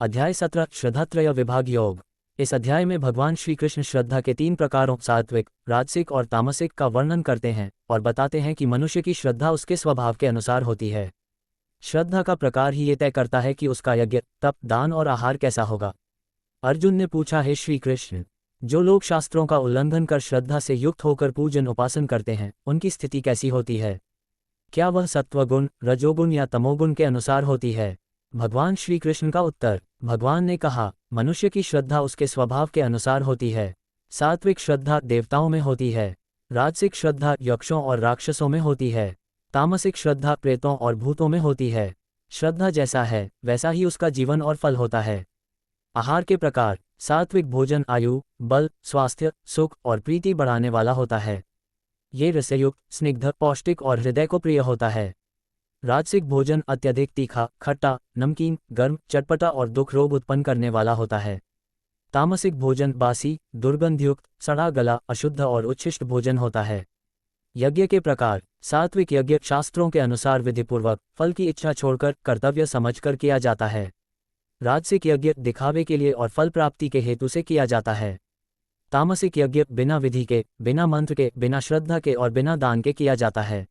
अध्याय 17 श्रद्धात्रय विभाग योग। इस अध्याय में भगवान श्री कृष्ण श्रद्धा के 3 प्रकारों सात्विक, राजसिक और तामसिक का वर्णन करते हैं और बताते हैं कि मनुष्य की श्रद्धा उसके स्वभाव के अनुसार होती है। श्रद्धा का प्रकार ही ये तय करता है कि उसका यज्ञ, तप, दान और आहार कैसा होगा। अर्जुन ने पूछा, हे श्री कृष्ण, जो लोग शास्त्रों का उल्लंघन कर श्रद्धा से युक्त होकर पूजन उपासन करते हैं, उनकी स्थिति कैसी होती है? क्या वह सत्वगुण, रजोगुण या तमोगुण के अनुसार होती है? भगवान श्री कृष्ण का उत्तर। भगवान ने कहा, मनुष्य की श्रद्धा उसके स्वभाव के अनुसार होती है। सात्विक श्रद्धा देवताओं में होती है, राजसिक श्रद्धा यक्षों और राक्षसों में होती है, तामसिक श्रद्धा प्रेतों और भूतों में होती है। श्रद्धा जैसा है वैसा ही उसका जीवन और फल होता है। आहार के प्रकार। सात्विक भोजन आयु, बल, स्वास्थ्य, सुख और प्रीति बढ़ाने वाला होता है। ये रसयुक्त, स्निग्ध, पौष्टिक और हृदय को प्रिय होता है। राजसिक भोजन अत्यधिक तीखा, खट्टा, नमकीन, गर्म, चटपटा और दुख रोग उत्पन्न करने वाला होता है। तामसिक भोजन बासी, दुर्गंधयुक्त, सड़ा गला, अशुद्ध और उच्छिष्ट भोजन होता है। यज्ञ के प्रकार। सात्विक यज्ञ शास्त्रों के अनुसार विधिपूर्वक, फल की इच्छा छोड़कर, कर्तव्य समझकर किया जाता है। राजसिक यज्ञ दिखावे के लिए और फल प्राप्ति के हेतु से किया जाता है। तामसिक यज्ञ बिना विधि के, बिना मंत्र के, बिना श्रद्धा के और बिना दान के किया जाता है।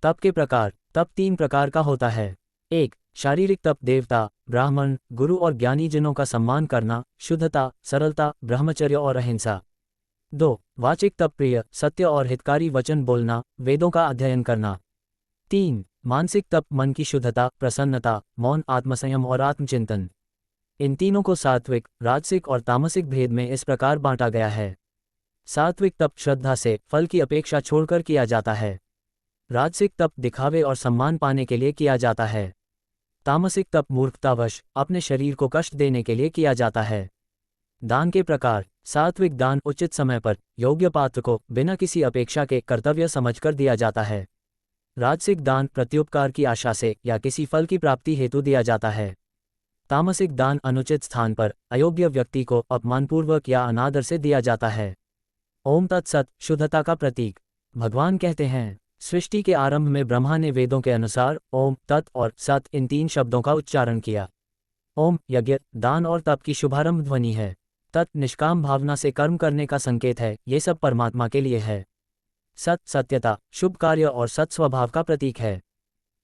तप के प्रकार। तप 3 प्रकार का होता है। 1. शारीरिक तप देवता, ब्राह्मण, गुरु और ज्ञानी जनों का सम्मान करना, शुद्धता, सरलता, ब्रह्मचर्य और अहिंसा। 2. वाचिक तप प्रिय, सत्य और हितकारी वचन बोलना, वेदों का अध्ययन करना। 3. मानसिक तप मन की शुद्धता, प्रसन्नता, मौन, आत्मसंयम और आत्मचिंतन। इन तीनों को सात्विक, राजसिक और तामसिक भेद में इस प्रकार बांटा गया है। सात्विक तप श्रद्धा से, फल की अपेक्षा छोड़कर किया जाता है। राजसिक तप दिखावे और सम्मान पाने के लिए किया जाता है। तामसिक तप मूर्खतावश, अपने शरीर को कष्ट देने के लिए किया जाता है। दान के प्रकार। सात्विक दान उचित समय पर, योग्य पात्र को, बिना किसी अपेक्षा के कर्तव्य समझकर दिया जाता है। राजसिक दान प्रत्युपकार की आशा से या किसी फल की प्राप्ति हेतु दिया जाता है। तामसिक दान अनुचित स्थान पर, अयोग्य व्यक्ति को अपमानपूर्वक या अनादर से दिया जाता है। ओम तत्सत शुद्धता का प्रतीक। भगवान कहते हैं, सृष्टि के आरंभ में ब्रह्मा ने वेदों के अनुसार ओम, तत् और सत इन 3 शब्दों का उच्चारण किया। ओम यज्ञ, दान और तप की शुभारंभ ध्वनि है। तत् निष्काम भावना से कर्म करने का संकेत है, ये सब परमात्मा के लिए है। सत सत्यता, शुभ कार्य और सत स्वभाव का प्रतीक है।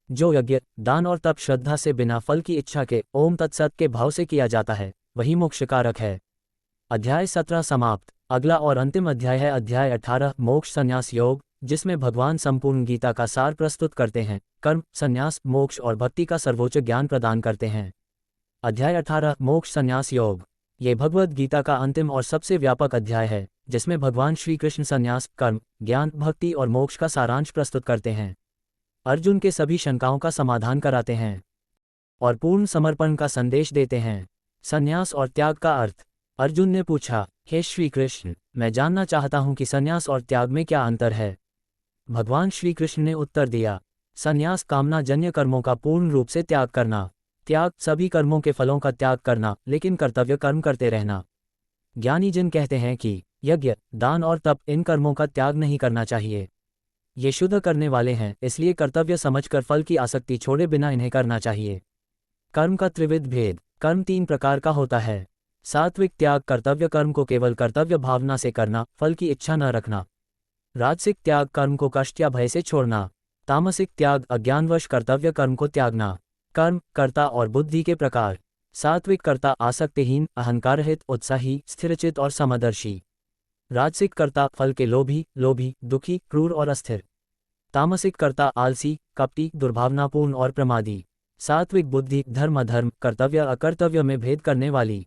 जो यज्ञ, दान और तप श्रद्धा से बिना फल की इच्छा के ओम तत्सत के भाव से किया जाता है, वही मोक्षकारक है। अध्याय 17 समाप्त। अगला और अंतिम अध्याय है अध्याय 18 मोक्ष संन्यास योग, जिसमें भगवान संपूर्ण गीता का सार प्रस्तुत करते हैं, कर्म, संन्यास, मोक्ष और भक्ति का सर्वोच्च ज्ञान प्रदान करते हैं। अध्याय 18 मोक्ष संन्यास योग। ये भगवद गीता का अंतिम और सबसे व्यापक अध्याय है, जिसमें भगवान श्री कृष्ण संन्यास, कर्म, ज्ञान, भक्ति और मोक्ष का सारांश प्रस्तुत करते हैं। अर्जुन के सभी शंकाओं का समाधान कराते हैं और पूर्ण समर्पण का संदेश देते हैं। संन्यास और त्याग का अर्थ। अर्जुन ने पूछा, हे श्री कृष्ण, मैं जानना चाहता हूं कि संन्यास और त्याग में क्या अंतर है। भगवान श्री कृष्ण ने उत्तर दिया, संन्यास कामना जन्य कर्मों का पूर्ण रूप से त्याग करना। त्याग सभी कर्मों के फलों का त्याग करना, लेकिन कर्तव्य कर्म करते रहना। ज्ञानी जन कहते हैं कि यज्ञ, दान और तप इन कर्मों का त्याग नहीं करना चाहिए। ये शुद्ध करने वाले हैं, इसलिए कर्तव्य समझकर फल की आसक्ति छोड़े बिना इन्हें करना चाहिए। कर्म का त्रिविध भेद। कर्म 3 प्रकार का होता है। सात्विक त्याग कर्तव्य कर्म को केवल कर्तव्य भावना से करना, फल की इच्छा न रखना। राजसिक त्याग कर्म को कष्ट या भय से छोड़ना। तामसिक त्याग अज्ञानवश कर्तव्य कर्म को त्यागना। कर्म, कर्ता और बुद्धि के प्रकार। सात्विक कर्ता आसक्तिहीन, अहंकाररहित, उत्साही, स्थिरचित और समदर्शी। राजसिक कर्ता फल के लोभी, दुखी, क्रूर और अस्थिर। तामसिक कर्ता आलसी, कपटी, दुर्भावनापूर्ण और प्रमादी। सात्विक बुद्धि धर्म अधर्म, कर्तव्य अकर्तव्य में भेद करने वाली।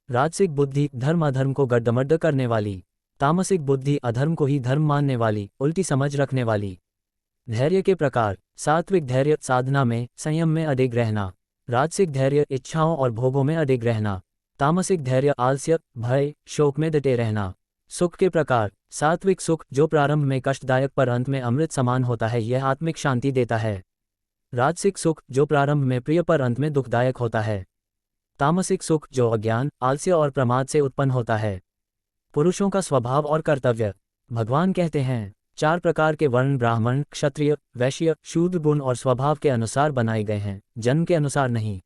राजसिक बुद्धि धर्म अधर्म को गड्ढमड्ढ करने वाली। तामसिक बुद्धि अधर्म को ही धर्म मानने वाली, उल्टी समझ रखने वाली। धैर्य के प्रकार। सात्विक धैर्य साधना में, संयम में अडिग रहना। राजसिक धैर्य इच्छाओं और भोगों में अडिग रहना। तामसिक धैर्य आलस्य, भय, शोक में डटे रहना। सुख के प्रकार। सात्विक सुख जो प्रारंभ में कष्टदायक पर अंत में अमृत समान होता है, यह आत्मिक शांति देता है। राजसिक सुख जो प्रारंभ में प्रिय पर अंत में दुखदायक होता है। तामसिक सुख जो अज्ञान, आलस्य और प्रमाद से उत्पन्न होता है। पुरुषों का स्वभाव और कर्तव्य। भगवान कहते हैं, 4 प्रकार के वर्ण ब्राह्मण, क्षत्रिय, वैश्य, शूद्र गुण और स्वभाव के अनुसार बनाए गए हैं, जन्म के अनुसार नहीं।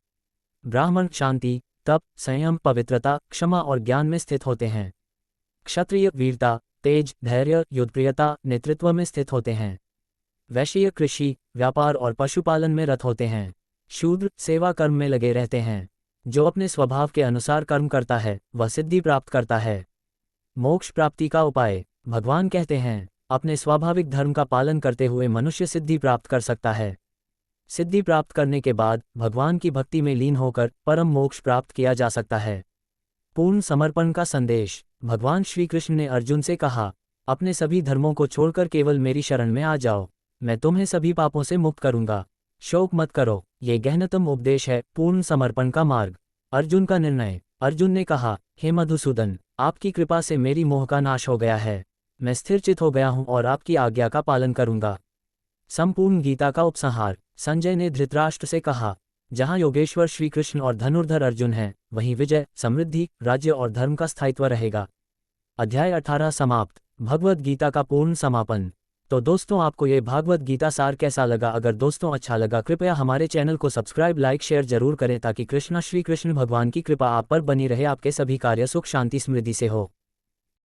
ब्राह्मण शांति, तप, संयम, पवित्रता, क्षमा और ज्ञान में स्थित होते हैं। क्षत्रिय वीरता, तेज, धैर्य, युद्धप्रियता, नेतृत्व में स्थित होते हैं। वैश्य कृषि, व्यापार और पशुपालन में रत होते हैं। शूद्र सेवा कर्म में लगे रहते हैं। जो अपने स्वभाव के अनुसार कर्म करता है वह सिद्धि प्राप्त करता है। मोक्ष प्राप्ति का उपाय। भगवान कहते हैं, अपने स्वाभाविक धर्म का पालन करते हुए मनुष्य सिद्धि प्राप्त कर सकता है। सिद्धि प्राप्त करने के बाद भगवान की भक्ति में लीन होकर परम मोक्ष प्राप्त किया जा सकता है। पूर्ण समर्पण का संदेश। भगवान श्री कृष्ण ने अर्जुन से कहा, अपने सभी धर्मों को छोड़कर केवल मेरी शरण में आ जाओ, मैं तुम्हें सभी पापों से मुक्त करूंगा। शोक मत करो। ये गहनतम उपदेश है पूर्ण समर्पण का मार्ग। अर्जुन का निर्णय। अर्जुन ने कहा, हे मधुसूदन, आपकी कृपा से मेरी मोह का नाश हो गया है। मैं स्थिरचित हो गया हूं और आपकी आज्ञा का पालन करूंगा। संपूर्ण गीता का उपसंहार। संजय ने धृतराष्ट्र से कहा, जहां योगेश्वर श्री कृष्ण और धनुर्धर अर्जुन हैं, वहीं विजय, समृद्धि, राज्य और धर्म का स्थायित्व रहेगा। अध्याय 18 समाप्त। भगवद गीता का पूर्ण समापन। तो दोस्तों, आपको ये भागवत गीता सार कैसा लगा? अगर दोस्तों अच्छा लगा, कृपया हमारे चैनल को सब्सक्राइब, लाइक, शेयर जरूर करें ताकि कृष्णा श्री कृष्ण भगवान की कृपा आप पर बनी रहे, आपके सभी कार्य सुख शांति समृद्धि से हो।